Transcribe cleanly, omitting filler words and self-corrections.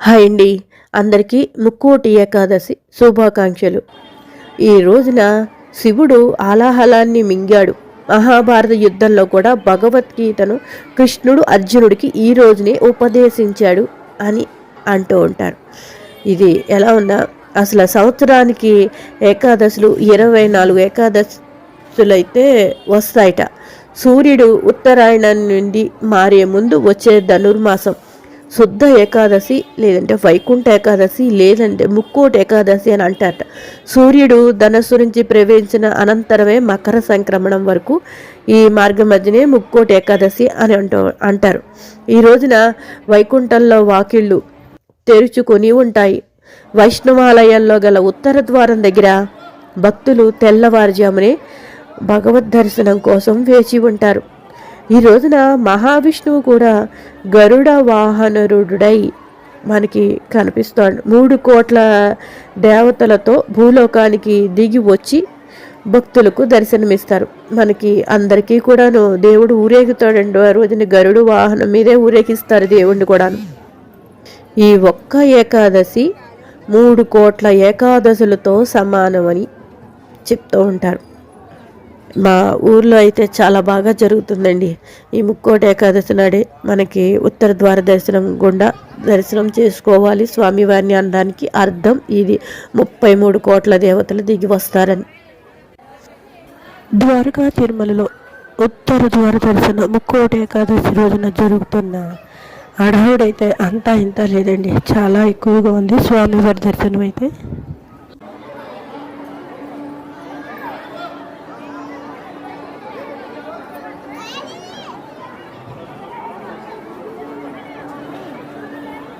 Hi అండి. అందరికీ ముక్కోటి ఏకాదశి శుభాకాంక్షలు. ఈ రోజున శివుడు ఆలాహలాన్ని మింగాడు. మహాభారత యుద్ధంలో కూడా భగవద్గీతను కృష్ణుడు అర్జునుడికి ఈ రోజునే ఉపదేశించాడు అని అంటూ ఉంటారు. ఇది ఎలా ఉన్నా అసలు సంవత్సరానికి ఏకాదశులు 24 ఏకాదశులైతే వస్తాయట. సూర్యుడు ఉత్తరాయణం నుండి మారే ముందు వచ్చే ధనుర్మాసం శుద్ధ ఏకాదశి, లేదంటే వైకుంఠ ఏకాదశి, లేదంటే ముక్కోటి ఏకాదశి అని అంటారట. సూర్యుడు ధనస్సు నుంచి ప్రవేశించిన అనంతరమే మకర సంక్రమణం వరకు ఈ మార్గం మధ్యనే ముక్కోటి ఏకాదశి అని అంటారు. ఈ రోజున వైకుంఠంలో వాకిళ్ళు తెరుచుకొని ఉంటాయి. వైష్ణవాలయంలో గల ఉత్తర ద్వారం దగ్గర భక్తులు తెల్లవారుజామునే భగవద్ దర్శనం కోసం వేచి ఉంటారు. ఈ రోజున మహావిష్ణువు కూడా గరుడ వాహనరుడై మనకి కనిపిస్తాడు. 3 కోట్ల దేవతలతో భూలోకానికి దిగి వచ్చి భక్తులకు దర్శనమిస్తారు. మనకి అందరికీ కూడాను దేవుడు ఊరేగుతాడండి. ఆ రోజున గరుడు వాహనం మీదే ఊరేగిస్తారు దేవుణ్ణి కూడాను. ఈ ఒక్క ఏకాదశి 3 కోట్ల ఏకాదశులతో సమానమని చెప్తూ ఉంటారు. మా ఊర్లో అయితే చాలా బాగా జరుగుతుందండి. ఈ ముక్కోటి ఏకాదశి నాడే మనకి ఉత్తర ద్వార దర్శనం గుండా దర్శనం చేసుకోవాలి స్వామివారిని అనడానికి అర్థం ఇది. 33 కోట్ల దేవతలు దిగి వస్తారని. ద్వారకా తిరుమలలో ఉత్తర ద్వార దర్శనం ముక్కోటి ఏకాదశి రోజున జరుగుతున్న హడావుడైతే అంతా ఇంత లేదండి, చాలా ఎక్కువగా ఉంది స్వామివారి దర్శనం అయితే.